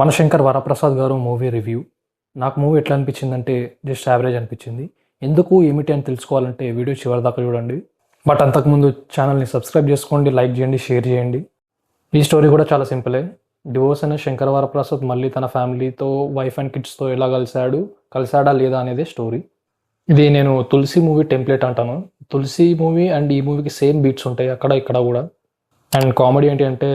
మన శంకర్ వరప్రసాద్ గారు movie review. నాకు మూవీ ఎట్లా అనిపించిందంటే జస్ట్ యావరేజ్ అనిపించింది. ఎందుకు ఏమిటి అని తెలుసుకోవాలంటే వీడియో చివరి దాకా చూడండి. బట్ అంతకుముందు ఛానల్ని సబ్స్క్రైబ్ చేసుకోండి, లైక్ చేయండి, షేర్ చేయండి. ఈ స్టోరీ కూడా చాలా సింపులే. డివోర్స్ అయిన శంకర్ వరప్రసాద్ మళ్ళీ తన ఫ్యామిలీతో, వైఫ్ అండ్ కిడ్స్తో ఎలా కలిసాడా లేదా అనేది స్టోరీ. ఇది నేను తులసి మూవీ టెంప్లెట్ అంటాను. తులసి మూవీ అండ్ ఈ మూవీకి సేమ్ బీట్స్ ఉంటాయి అక్కడ ఇక్కడ కూడా. అండ్ కామెడీ ఏంటి అంటే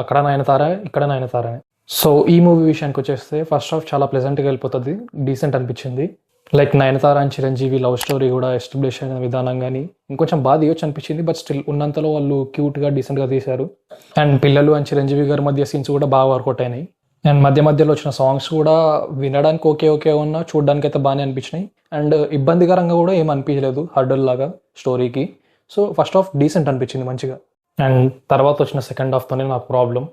అక్కడ నయనతార, ఇక్కడ నయనతారనే. సో ఈ మూవీ విషయానికి వచ్చేస్తే ఫస్ట్ హాఫ్ చాలా ప్లెజెంట్గా వెళ్ళిపోతుంది, డీసెంట్ అనిపించింది. Like Nayanthara and Chiranjeevi love story కూడా ఎస్టాబ్లిష్ అయిన విధానం కానీ ఇంకొంచెం బాగా తీయొచ్చు అనిపించింది. బట్ స్టిల్ ఉన్నంతలో వాళ్ళు క్యూట్గా డీసెంట్గా తీశారు. అండ్ పిల్లలు అండ్ చిరంజీవి గారి మధ్య సీన్స్ కూడా బాగా వర్కౌట్ అయినాయి. అండ్ మధ్యలో వచ్చిన సాంగ్స్ కూడా వినడానికి ఓకే ఉన్నా చూడడానికి అయితే బాగానే అనిపించినాయి. అండ్ ఇబ్బందికరంగా కూడా ఏం అనిపించలేదు హర్డల్ లాగా స్టోరీకి. సో ఫస్ట్ హాఫ్ డీసెంట్ అనిపించింది మంచిగా. అండ్ తర్వాత వచ్చిన సెకండ్ హాఫ్తోనే నాకు ప్రాబ్లం.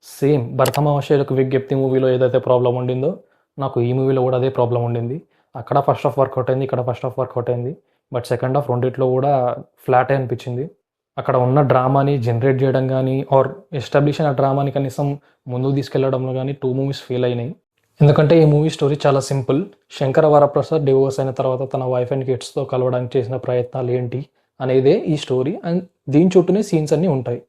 సేమ్ భరతమావశేలకు విజ్ఞప్తి మూవీలో ఏదైతే ప్రాబ్లం ఉండిందో నాకు ఈ మూవీలో కూడా అదే ప్రాబ్లం ఉండింది. అక్కడ ఫస్ట్ హాఫ్ వర్కౌట్ అయింది, ఇక్కడ ఫస్ట్ హాఫ్ వర్కౌట్ అయింది. బట్ సెకండ్ హాఫ్ రెండిట్లో కూడా ఫ్లాట్ అనిపించింది. అక్కడ ఉన్న డ్రామాని జనరేట్ చేయడం కానీ ఆర్ ఎస్టాబ్లిష్ అయిన డ్రామాని కనీసం ముందుకు తీసుకెళ్లడంలో కానీ 2 మూవీస్ ఫెయిల్ అయినాయి. ఎందుకంటే ఈ మూవీ స్టోరీ చాలా సింపుల్. శంకర వరప్రసాద్ డివోర్స్ అయిన తర్వాత తన వైఫ్ అండ్ కిడ్స్తో కలవడానికి చేసిన ప్రయత్నాలు ఏంటి అనేదే ఈ స్టోరీ. అండ్ దీని చుట్టూనే సీన్స్ అన్నీ ఉంటాయి.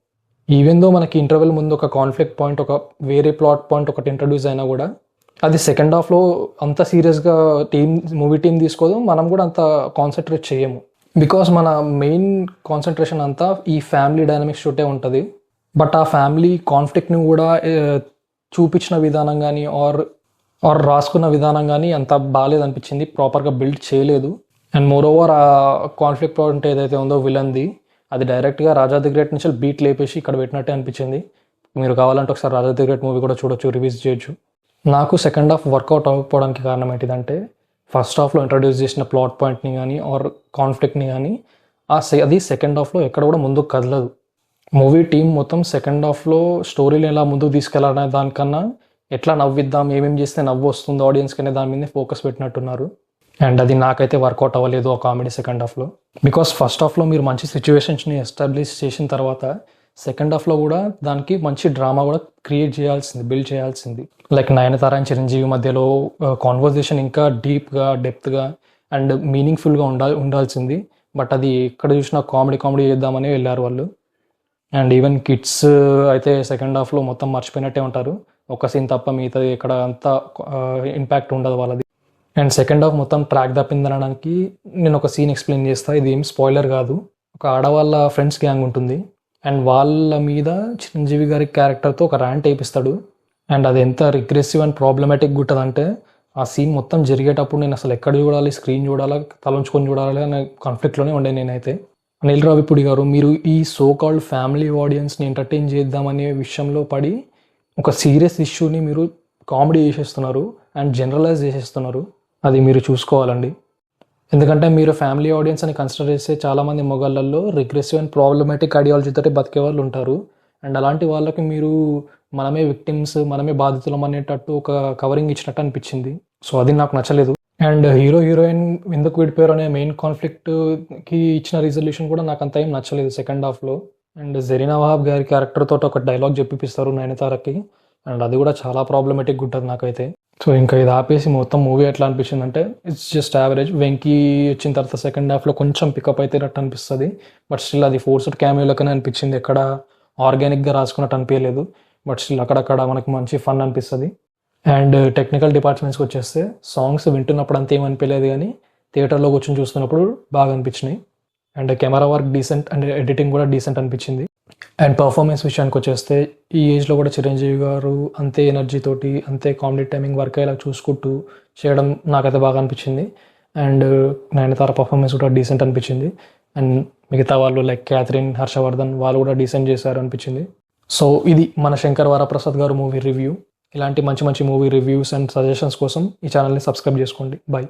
ఈవెన్ దో మనకి ఇంటర్వెల్ ముందు ఒక కాన్ఫ్లిక్ట్ పాయింట్, ఒక వేరే ప్లాట్ పాయింట్ ఒకటి ఇంట్రడ్యూస్ అయినా కూడా అది సెకండ్ హాఫ్లో అంత సీరియస్గా మూవీ టీం తీసుకోదు, మనం కూడా అంత కాన్సన్ట్రేట్ చేయము. బికాస్ మన మెయిన్ కాన్సన్ట్రేషన్ అంతా ఈ ఫ్యామిలీ డైనమిక్స్ చుట్టే ఉంటుంది. బట్ ఆ ఫ్యామిలీ కాన్ఫ్లిక్ట్ని కూడా చూపించిన విధానం కానీ ఆర్ రాసుకున్న విధానం కానీ అంత బాగాలేదనిపించింది, ప్రాపర్గా బిల్డ్ చేయలేదు. అండ్ మోర్ ఓవర్ ఆ కాన్ఫ్లిక్ట్ పాయింట్ ఏదైతే ఉందో విలన్ది, అది డైరెక్ట్గా రాజా ది గ్రేట్ నుంచి బీట్ లేపేసి ఇక్కడ పెట్టినట్టే అనిపించింది. మీరు కావాలంటే ఒకసారి రాజా ది గ్రేట్ మూవీ కూడా చూడొచ్చు, రివ్యూస్ చేయొచ్చు. నాకు సెకండ్ హాఫ్ వర్కౌట్ అవ్వకపోవడానికి కారణం ఏంటిదంటే ఫస్ట్ హాఫ్లో ఇంట్రడ్యూస్ చేసిన ప్లాట్ పాయింట్ని కానీ ఆర్ కాన్ఫ్లిక్ట్ని కానీ అది సెకండ్ హాఫ్లో ఎక్కడ కూడా ముందుకు కదలదు. మూవీ టీం మొత్తం సెకండ్ హాఫ్లో స్టోరీని ఎలా ముందుకు తీసుకెళ్లాలనే దానికన్నా ఎట్లా నవ్విద్దాం, ఏమేమి చేస్తే నవ్వు వస్తుంది ఆడియన్స్కి అనే దాని మీద ఫోకస్ పెట్టినట్టున్నారు. అండ్ అది నాకైతే వర్కౌట్ అవ్వలేదు ఆ కామెడీ సెకండ్ హాఫ్లో. బికాస్ ఫస్ట్ హాఫ్లో మీరు మంచి సిచ్యువేషన్స్ని ఎస్టాబ్లిష్ చేసిన తర్వాత సెకండ్ హాఫ్లో కూడా దానికి మంచి డ్రామా కూడా క్రియేట్ చేయాల్సింది, బిల్డ్ చేయాల్సింది. లైక్ నయనతార అండ్ చిరంజీవి మధ్యలో కాన్వర్జేషన్ ఇంకా డీప్గా, డెప్త్గా అండ్ మీనింగ్ఫుల్గా ఉండాల్సింది. బట్ అది ఎక్కడ చూసినా కామెడీ చేద్దామని వెళ్ళారు వాళ్ళు. అండ్ ఈవెన్ కిడ్స్ అయితే సెకండ్ హాఫ్లో మొత్తం మర్చిపోయినట్టే ఉంటారు. ఒక సీన్ తప్ప మిగతాది ఎక్కడ అంత ఇంపాక్ట్ ఉండదు వాళ్ళది. అండ్ సెకండ్ హాఫ్ మొత్తం ట్రాక్ తప్పిందనడానికి నేను ఒక సీన్ ఎక్స్ప్లెయిన్ చేస్తాను. ఇది ఏం స్పాయిలర్ కాదు. ఒక ఆడవాళ్ళ ఫ్రెండ్స్ గ్యాంగ్ ఉంటుంది అండ్ వాళ్ళ మీద చిరంజీవి గారి క్యారెక్టర్తో ఒక ర్యాంట్ వేయిస్తాడు. అండ్ అది ఎంత రిగ్రెసివ్ అండ్ ప్రాబ్లమాటిక్ ఉంటుందంటే ఆ సీన్ మొత్తం జరిగేటప్పుడు నేను అసలు ఎక్కడ చూడాలి, స్క్రీన్ చూడాలా, తలంచుకొని చూడాలి అనే కాన్ఫ్లిక్ట్లోనే ఉండే నేనైతే. అనిల్ రావిపూడి గారు, మీరు ఈ సో కాల్డ్ ఫ్యామిలీ ఆడియన్స్ని ఎంటర్టైన్ చేద్దామనే విషయంలో పడి ఒక సీరియస్ ఇష్యూని మీరు కామెడీ చేసేస్తున్నారు అండ్ జనరలైజ్ చేసేస్తున్నారు. అది మీరు చూసుకోవాలండి. ఎందుకంటే మీరు ఫ్యామిలీ ఆడియన్స్ అని కన్సిడర్ చేస్తే చాలామంది మొగాళ్ళల్లో రిగ్రెసివ్ అండ్ ప్రాబ్లమాటిక్ ఐడియాలజీతో బతికే వాళ్ళు ఉంటారు. అండ్ అలాంటి వాళ్ళకి మీరు మనమే విక్టిమ్స్, మనమే బాధితులం అనేటట్టు ఒక కవరింగ్ ఇచ్చినట్టు అనిపించింది. సో అది నాకు నచ్చలేదు. అండ్ హీరోయిన్ ఎందుకు విడిపోయారు అనే మెయిన్ కాన్ఫ్లిక్ట్కి ఇచ్చిన రిజల్యూషన్ కూడా నాకు అంత ఏం నచ్చలేదు సెకండ్ హాఫ్లో. అండ్ జరీనా వహాబ్ గారి క్యారెక్టర్ తోటి ఒక డైలాగ్ చెప్పిస్తారు నయనతారకి, అండ్ అది కూడా చాలా ప్రాబ్లమాటిక్ ఉంటుంది నాకైతే. సో ఇంకా ఇది ఆపేసి మొత్తం మూవీ ఎట్లా అనిపించింది అంటే ఇట్స్ జస్ట్ యావరేజ్. వెంకీ వచ్చిన తర్వాత సెకండ్ హాఫ్లో కొంచెం పికప్ అయితేనట్టు అనిపిస్తుంది. బట్ స్టిల్ అది ఫోర్స్డ్ క్యామియోలకనే అనిపించింది, ఎక్కడ ఆర్గానిక్గా రాసుకున్నట్టు అనిపించలేదు. బట్ స్టిల్ అక్కడక్కడ మనకి మంచి ఫన్ అనిపిస్తుంది. అండ్ టెక్నికల్ డిపార్ట్మెంట్స్కి వచ్చేస్తే సాంగ్స్ వింటున్నప్పుడు అంత ఏమనిపించలేదు, కానీ థియేటర్లో కూర్చొని చూస్తున్నప్పుడు బాగా అనిపించినాయి. And camera work decent and editing కూడా డీసెంట్ అనిపించింది. అండ్ పర్ఫార్మెన్స్ విషయానికి వచ్చేస్తే ఈ ఏజ్లో కూడా చిరంజీవి గారు అంతే ఎనర్జీతోటి, అంతే కామెడీ టైమింగ్ వర్క్ అయ్యేలా చూసుకుంటూ చేయడం నాకైతే బాగా అనిపించింది. అండ్ నయనతార పర్ఫార్మెన్స్ కూడా డీసెంట్ అనిపించింది. అండ్ మిగతా వాళ్ళు లైక్ క్యాథరిన్, హర్షవర్ధన్ వాళ్ళు కూడా డీసెంట్ చేశారు అనిపించింది. సో ఇది మన శంకర్ వరప్రసాద్ గారు మూవీ రివ్యూ. ఇలాంటి మంచి మూవీ రివ్యూస్ అండ్ సజెషన్స్ కోసం ఈ ఛానల్ని సబ్స్క్రైబ్ చేసుకోండి. బాయ్.